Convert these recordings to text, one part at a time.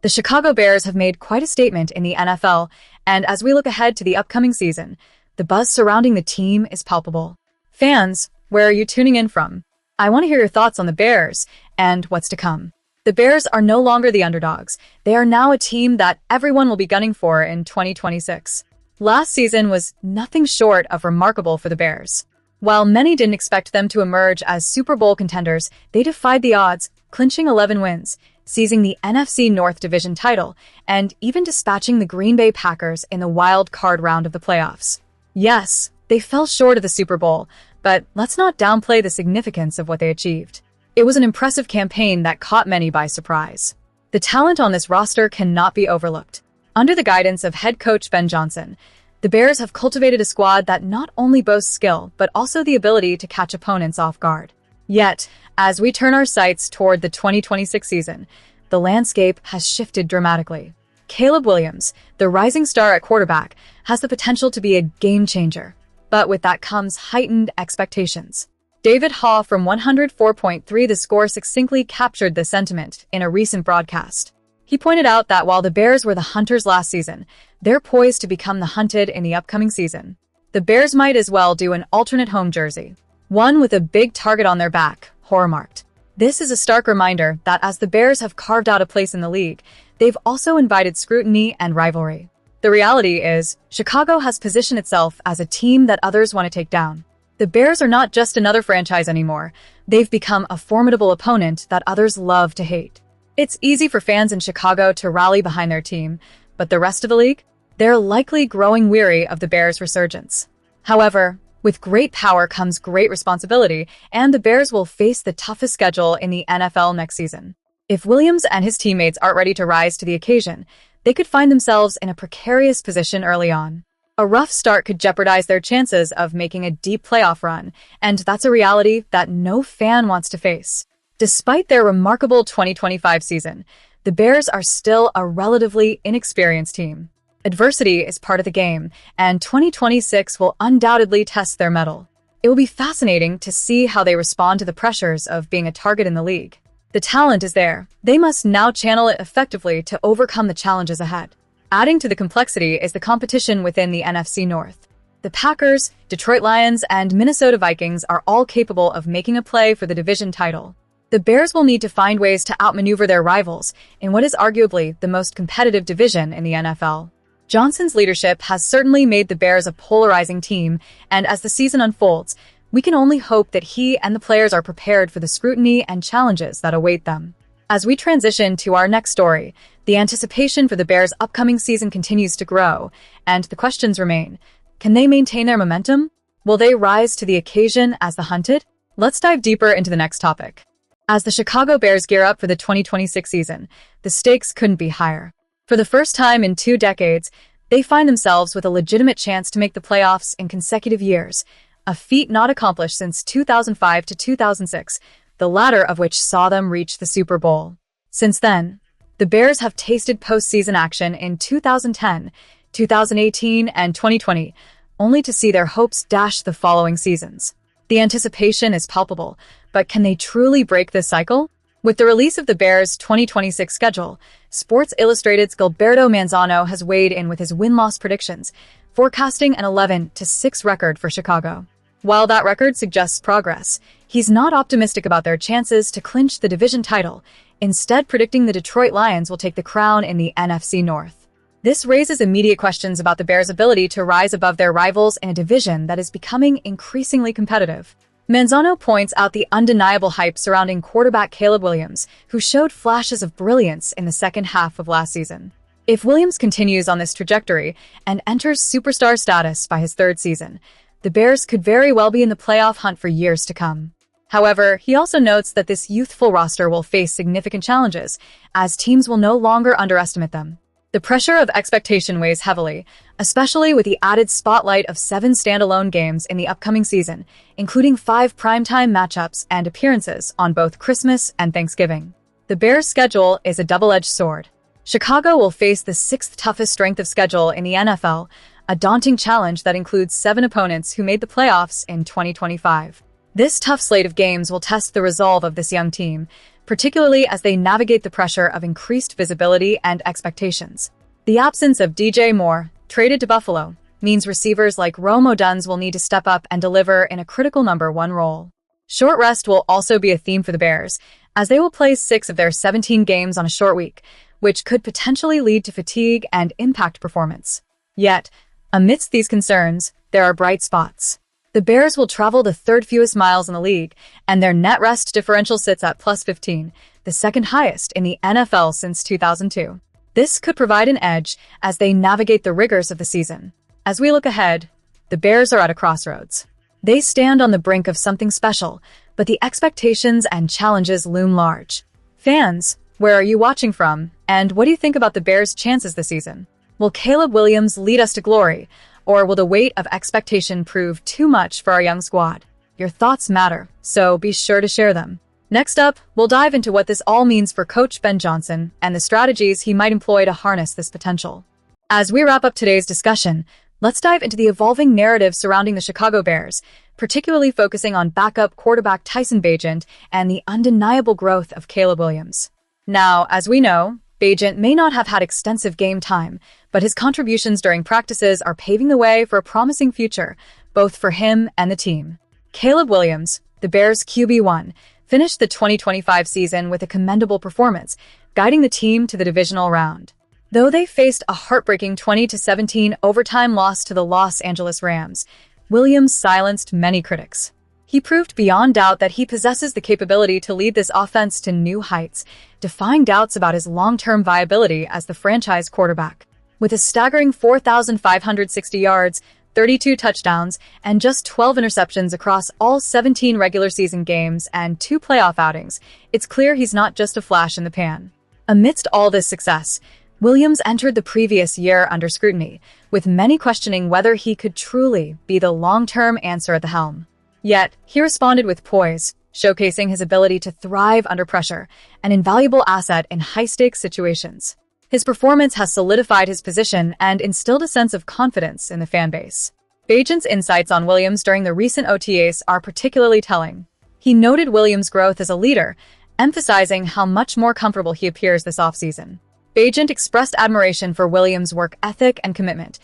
The Chicago Bears have made quite a statement in the NFL, and as we look ahead to the upcoming season, the buzz surrounding the team is palpable. Fans, where are you tuning in from? I want to hear your thoughts on the Bears and what's to come. The Bears are no longer the underdogs. They are now a team that everyone will be gunning for in 2026. Last season was nothing short of remarkable for the Bears. While many didn't expect them to emerge as Super Bowl contenders, they defied the odds, clinching 11 wins, seizing the NFC North division title, and even dispatching the Green Bay Packers in the wild card round of the playoffs. Yes, they fell short of the Super Bowl, but let's not downplay the significance of what they achieved. It was an impressive campaign that caught many by surprise. The talent on this roster cannot be overlooked. Under the guidance of head coach Ben Johnson, the Bears have cultivated a squad that not only boasts skill, but also the ability to catch opponents off guard. Yet, as we turn our sights toward the 2026 season, the landscape has shifted dramatically. Caleb Williams, the rising star at quarterback, has the potential to be a game changer. But with that comes heightened expectations. David Haugh from 104.3 The Score succinctly captured the sentiment in a recent broadcast. He pointed out that while the Bears were the hunters last season, they're poised to become the hunted in the upcoming season. The Bears might as well do an alternate home jersey, one with a big target on their back, horror-marked. This is a stark reminder that as the Bears have carved out a place in the league, they've also invited scrutiny and rivalry. The reality is, Chicago has positioned itself as a team that others want to take down. The Bears are not just another franchise anymore. They've become a formidable opponent that others love to hate. It's easy for fans in Chicago to rally behind their team, but the rest of the league? They're likely growing weary of the Bears' resurgence. However, with great power comes great responsibility, and the Bears will face the toughest schedule in the NFL next season. If Williams and his teammates aren't ready to rise to the occasion, they could find themselves in a precarious position early on. A rough start could jeopardize their chances of making a deep playoff run, and that's a reality that no fan wants to face. Despite their remarkable 2025 season, the Bears are still a relatively inexperienced team. Adversity is part of the game, and 2026 will undoubtedly test their mettle. It will be fascinating to see how they respond to the pressures of being a target in the league. The talent is there. They must now channel it effectively to overcome the challenges ahead. Adding to the complexity is the competition within the NFC North. The Packers, Detroit Lions, and Minnesota Vikings are all capable of making a play for the division title. The Bears will need to find ways to outmaneuver their rivals in what is arguably the most competitive division in the NFL. Johnson's leadership has certainly made the Bears a polarizing team, and as the season unfolds, we can only hope that he and the players are prepared for the scrutiny and challenges that await them. As we transition to our next story, the anticipation for the Bears' upcoming season continues to grow, and the questions remain. Can they maintain their momentum? Will they rise to the occasion as the hunted? Let's dive deeper into the next topic. As the Chicago Bears gear up for the 2026 season, the stakes couldn't be higher. For the first time in 2 decades, they find themselves with a legitimate chance to make the playoffs in consecutive years, a feat not accomplished since 2005 to 2006, the latter of which saw them reach the Super Bowl. Since then, the Bears have tasted postseason action in 2010, 2018, and 2020, only to see their hopes dashed the following seasons. The anticipation is palpable, but can they truly break this cycle? With the release of the Bears' 2026 schedule, Sports Illustrated's Gilberto Manzano has weighed in with his win-loss predictions, forecasting an 11-6 record for Chicago. While that record suggests progress, he's not optimistic about their chances to clinch the division title, instead predicting the Detroit Lions will take the crown in the NFC North. This raises immediate questions about the Bears' ability to rise above their rivals in a division that is becoming increasingly competitive. Manzano points out the undeniable hype surrounding quarterback Caleb Williams, who showed flashes of brilliance in the second half of last season. If Williams continues on this trajectory and enters superstar status by his 3rd season, the Bears could very well be in the playoff hunt for years to come. However, he also notes that this youthful roster will face significant challenges, as teams will no longer underestimate them. The pressure of expectation weighs heavily, especially with the added spotlight of 7 standalone games in the upcoming season, including 5 primetime matchups and appearances on both Christmas and Thanksgiving. The Bears' schedule is a double-edged sword. Chicago will face the 6th toughest strength of schedule in the NFL, a daunting challenge that includes 7 opponents who made the playoffs in 2025. This tough slate of games will test the resolve of this young team, particularly as they navigate the pressure of increased visibility and expectations. The absence of DJ Moore, traded to Buffalo, means receivers like Rome Odunze will need to step up and deliver in a critical number one role. Short rest will also be a theme for the Bears, as they will play 6 of their 17 games on a short week, which could potentially lead to fatigue and impact performance. Yet, amidst these concerns, there are bright spots. The Bears will travel the third fewest miles in the league, and their net rest differential sits at +15, the second highest in the NFL since 2002. This could provide an edge as they navigate the rigors of the season. As we look ahead, the Bears are at a crossroads. They stand on the brink of something special, but the expectations and challenges loom large. Fans, where are you watching from, and what do you think about the Bears' chances this season? Will Caleb Williams lead us to glory, or will the weight of expectation prove too much for our young squad? Your thoughts matter, so be sure to share them. Next up, we'll dive into what this all means for Coach Ben Johnson and the strategies he might employ to harness this potential. As we wrap up today's discussion, let's dive into the evolving narrative surrounding the Chicago Bears, particularly focusing on backup quarterback Tyson Bagent and the undeniable growth of Caleb Williams. Now, as we know, Bagent may not have had extensive game time, but his contributions during practices are paving the way for a promising future, both for him and the team. Caleb Williams, the Bears' QB1, finished the 2025 season with a commendable performance, guiding the team to the divisional round. Though they faced a heartbreaking 20-17 overtime loss to the Los Angeles Rams, Williams silenced many critics. He proved beyond doubt that he possesses the capability to lead this offense to new heights, defying doubts about his long-term viability as the franchise quarterback. With a staggering 4,560 yards, 32 touchdowns, and just 12 interceptions across all 17 regular season games and 2 playoff outings, it's clear he's not just a flash in the pan. Amidst all this success, Williams entered the previous year under scrutiny, with many questioning whether he could truly be the long-term answer at the helm. Yet, he responded with poise, showcasing his ability to thrive under pressure, an invaluable asset in high-stakes situations. His performance has solidified his position and instilled a sense of confidence in the fan base. Bagent's insights on Williams during the recent OTAs are particularly telling. He noted Williams' growth as a leader, emphasizing how much more comfortable he appears this offseason. Bagent expressed admiration for Williams' work ethic and commitment.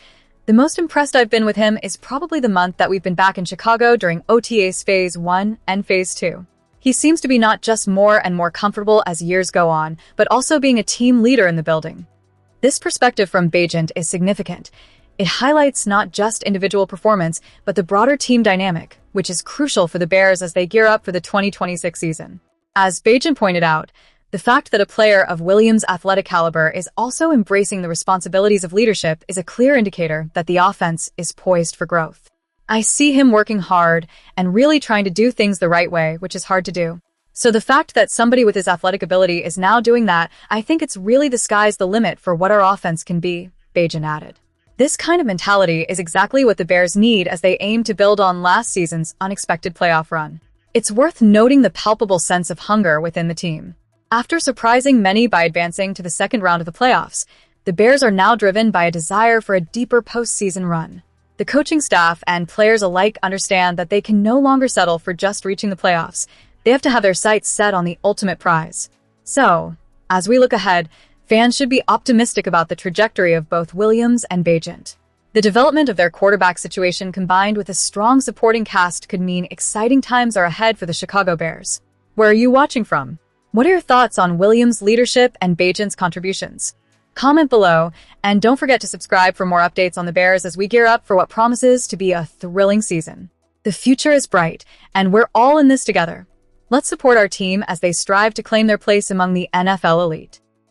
The most impressed I've been with him is probably the month that we've been back in Chicago during OTA's Phase 1 and Phase 2. He seems to be not just more and more comfortable as years go on, but also being a team leader in the building. This perspective from Bagent is significant. It highlights not just individual performance, but the broader team dynamic, which is crucial for the Bears as they gear up for the 2026 season. As Bagent pointed out, the fact that a player of Williams' athletic caliber is also embracing the responsibilities of leadership is a clear indicator that the offense is poised for growth. I see him working hard and really trying to do things the right way, which is hard to do. So the fact that somebody with his athletic ability is now doing that, I think it's really the sky's the limit for what our offense can be, Bagent added. This kind of mentality is exactly what the Bears need as they aim to build on last season's unexpected playoff run. It's worth noting the palpable sense of hunger within the team. After surprising many by advancing to the second round of the playoffs, the Bears are now driven by a desire for a deeper postseason run. The coaching staff and players alike understand that they can no longer settle for just reaching the playoffs. They have to have their sights set on the ultimate prize. So, as we look ahead, fans should be optimistic about the trajectory of both Williams and Bagent. The development of their quarterback situation combined with a strong supporting cast could mean exciting times are ahead for the Chicago Bears. Where are you watching from? What are your thoughts on Williams' leadership and Bagent's contributions? Comment below, and don't forget to subscribe for more updates on the Bears as we gear up for what promises to be a thrilling season. The future is bright, and we're all in this together. Let's support our team as they strive to claim their place among the NFL elite.